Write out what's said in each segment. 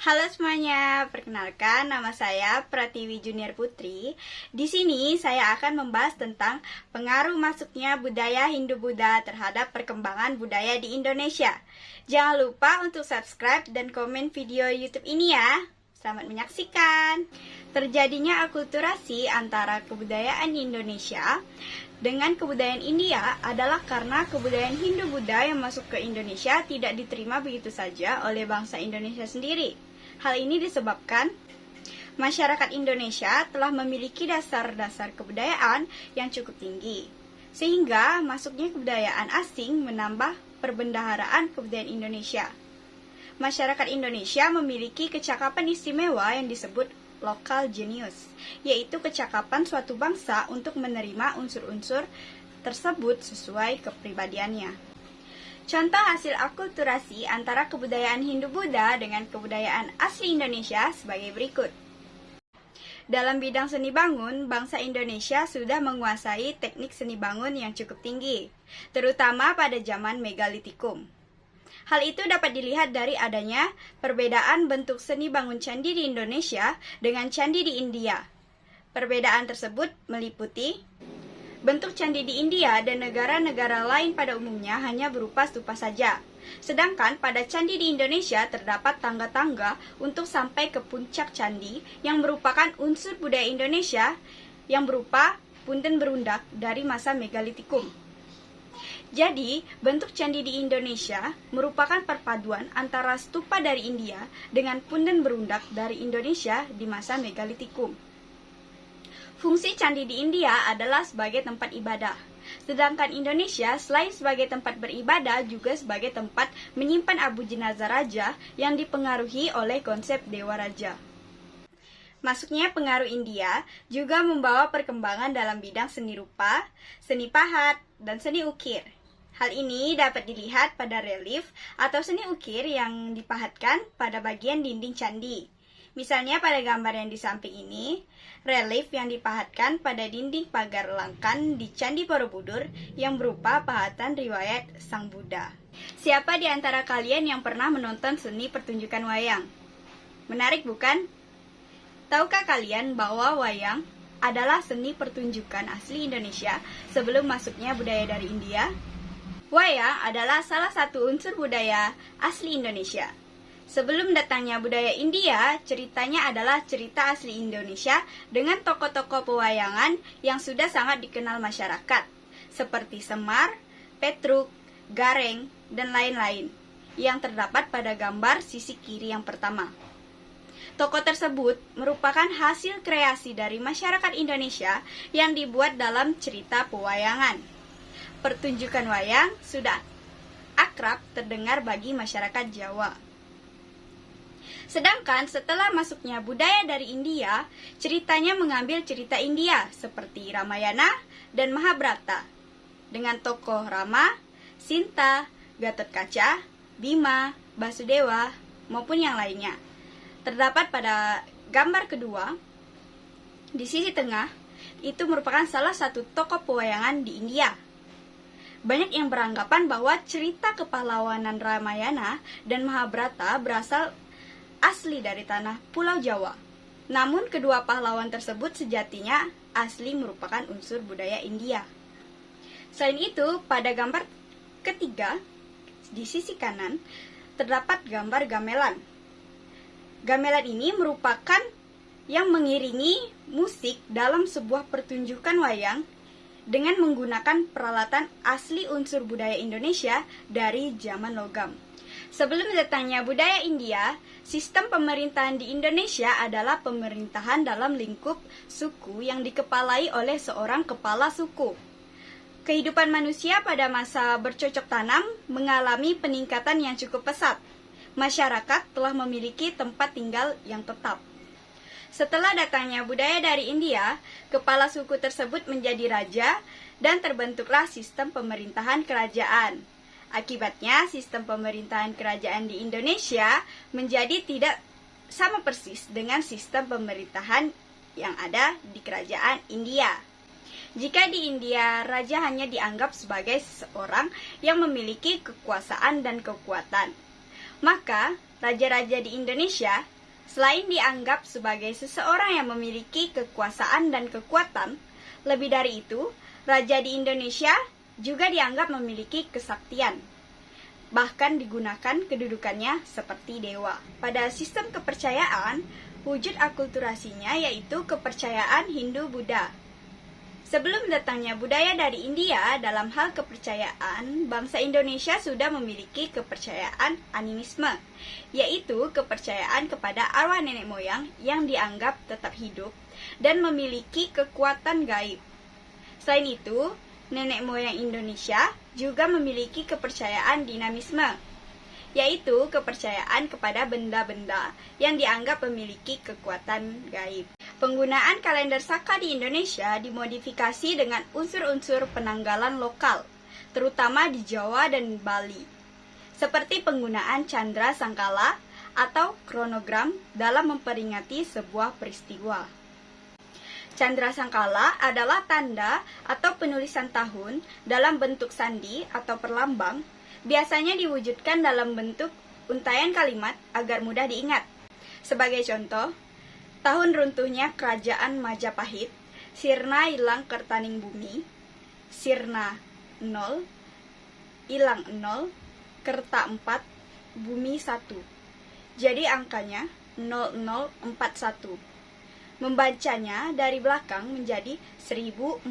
Halo semuanya, perkenalkan nama saya Pratiwi Junior Putri. Di sini saya akan membahas tentang pengaruh masuknya budaya Hindu-Buddha terhadap perkembangan budaya di Indonesia. Jangan lupa untuk subscribe dan komen video YouTube ini ya. Selamat menyaksikan. Terjadinya akulturasi antara kebudayaan Indonesia dengan kebudayaan India adalah karena kebudayaan Hindu-Buddha yang masuk ke Indonesia tidak diterima begitu saja oleh bangsa Indonesia sendiri. Hal ini disebabkan masyarakat Indonesia telah memiliki dasar-dasar kebudayaan yang cukup tinggi, sehingga masuknya kebudayaan asing menambah perbendaharaan kebudayaan Indonesia. Masyarakat Indonesia memiliki kecakapan istimewa yang disebut local genius, yaitu kecakapan suatu bangsa untuk menerima unsur-unsur tersebut sesuai kepribadiannya. Contoh hasil akulturasi antara kebudayaan Hindu-Buddha dengan kebudayaan asli Indonesia sebagai berikut. Dalam bidang seni bangun, bangsa Indonesia sudah menguasai teknik seni bangun yang cukup tinggi, terutama pada zaman Megalitikum. Hal itu dapat dilihat dari adanya perbedaan bentuk seni bangun candi di Indonesia dengan candi di India. Perbedaan tersebut meliputi bentuk candi di India dan negara-negara lain pada umumnya hanya berupa stupa saja. Sedangkan pada candi di Indonesia terdapat tangga-tangga untuk sampai ke puncak candi yang merupakan unsur budaya Indonesia yang berupa punten berundak dari masa Megalitikum. Jadi, bentuk candi di Indonesia merupakan perpaduan antara stupa dari India dengan punten berundak dari Indonesia di masa Megalitikum. Fungsi candi di India adalah sebagai tempat ibadah, sedangkan Indonesia selain sebagai tempat beribadah juga sebagai tempat menyimpan abu jenazah raja yang dipengaruhi oleh konsep Dewa Raja. Masuknya pengaruh India juga membawa perkembangan dalam bidang seni rupa, seni pahat, dan seni ukir. Hal ini dapat dilihat pada relief atau seni ukir yang dipahatkan pada bagian dinding candi. Misalnya pada gambar yang di samping ini, relief yang dipahatkan pada dinding pagar Langkan di Candi Borobudur yang berupa pahatan riwayat Sang Buddha. Siapa di antara kalian yang pernah menonton seni pertunjukan wayang? Menarik bukan? Tahukah kalian bahwa wayang adalah seni pertunjukan asli Indonesia sebelum masuknya budaya dari India? Wayang adalah salah satu unsur budaya asli Indonesia. Sebelum datangnya budaya India, ceritanya adalah cerita asli Indonesia dengan tokoh-tokoh pewayangan yang sudah sangat dikenal masyarakat, seperti Semar, Petruk, Gareng, dan lain-lain, yang terdapat pada gambar sisi kiri yang pertama. Tokoh tersebut merupakan hasil kreasi dari masyarakat Indonesia yang dibuat dalam cerita pewayangan. Pertunjukan wayang sudah akrab terdengar bagi masyarakat Jawa. Sedangkan setelah masuknya budaya dari India, ceritanya mengambil cerita India seperti Ramayana dan Mahabharata dengan tokoh Rama, Sinta, Gatotkaca, Bima, Basudewa, maupun yang lainnya. Terdapat pada gambar kedua, di sisi tengah, itu merupakan salah satu tokoh pewayangan di India. Banyak yang beranggapan bahwa cerita kepahlawanan Ramayana dan Mahabharata berasal asli dari tanah Pulau Jawa. Namun kedua pahlawan tersebut sejatinya asli merupakan unsur budaya India. Selain itu, pada gambar ketiga di sisi kanan terdapat gambar gamelan. Gamelan ini merupakan yang mengiringi musik dalam sebuah pertunjukan wayang dengan menggunakan peralatan asli unsur budaya Indonesia dari zaman logam. Sebelum datangnya budaya India, sistem pemerintahan di Indonesia adalah pemerintahan dalam lingkup suku yang dikepalai oleh seorang kepala suku. Kehidupan manusia pada masa bercocok tanam mengalami peningkatan yang cukup pesat. Masyarakat telah memiliki tempat tinggal yang tetap. Setelah datangnya budaya dari India, kepala suku tersebut menjadi raja dan terbentuklah sistem pemerintahan kerajaan. Akibatnya, sistem pemerintahan kerajaan di Indonesia menjadi tidak sama persis dengan sistem pemerintahan yang ada di kerajaan India. Jika di India, raja hanya dianggap sebagai seseorang yang memiliki kekuasaan dan kekuatan, maka raja-raja di Indonesia Selain dianggap sebagai seseorang yang memiliki kekuasaan dan kekuatan, lebih dari itu, raja di Indonesia juga dianggap memiliki kesaktian. Bahkan digunakan kedudukannya seperti dewa. Pada sistem kepercayaan, wujud akulturasinya yaitu kepercayaan Hindu-Buddha. Sebelum datangnya budaya dari India dalam hal kepercayaan, bangsa Indonesia sudah memiliki kepercayaan animisme, yaitu kepercayaan kepada arwah nenek moyang yang dianggap tetap hidup dan memiliki kekuatan gaib. Selain itu, nenek moyang Indonesia juga memiliki kepercayaan dinamisme, yaitu kepercayaan kepada benda-benda yang dianggap memiliki kekuatan gaib. Penggunaan kalender Saka di Indonesia dimodifikasi dengan unsur-unsur penanggalan lokal, terutama di Jawa dan Bali, seperti penggunaan candra sangkala atau kronogram dalam memperingati sebuah peristiwa. Candra sangkala adalah tanda atau penulisan tahun dalam bentuk sandi atau perlambang, biasanya diwujudkan dalam bentuk untaian kalimat agar mudah diingat. Sebagai contoh, tahun runtuhnya kerajaan Majapahit, sirna ilang kertaning bumi, sirna 0, ilang 0, kerta 4, bumi 1. Jadi angkanya 0041. Membacanya dari belakang menjadi 1400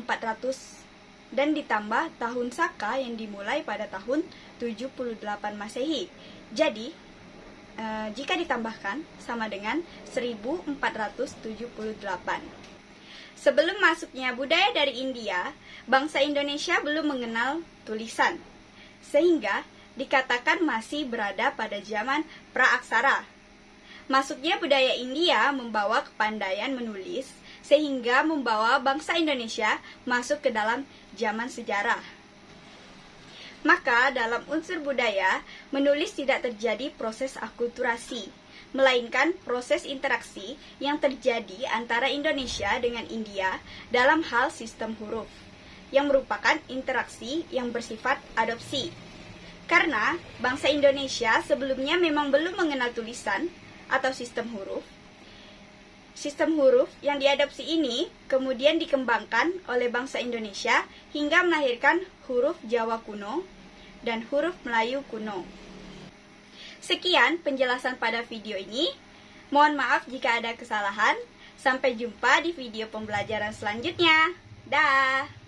dan ditambah tahun Saka yang dimulai pada tahun 78 Masehi. Jadi, jika ditambahkan sama dengan 1478. Sebelum masuknya budaya dari India, bangsa Indonesia belum mengenal tulisan, sehingga dikatakan masih berada pada zaman praaksara. Masuknya budaya India membawa kepandaian menulis, sehingga membawa bangsa Indonesia masuk ke dalam zaman sejarah. Maka dalam unsur budaya, menulis tidak terjadi proses akulturasi, melainkan proses interaksi yang terjadi antara Indonesia dengan India dalam hal sistem huruf, yang merupakan interaksi yang bersifat adopsi. Karena bangsa Indonesia sebelumnya memang belum mengenal tulisan atau sistem huruf. Sistem huruf yang diadopsi ini kemudian dikembangkan oleh bangsa Indonesia hingga melahirkan huruf Jawa kuno dan huruf Melayu kuno. Sekian penjelasan pada video ini. Mohon maaf jika ada kesalahan. Sampai jumpa di video pembelajaran selanjutnya. Dah.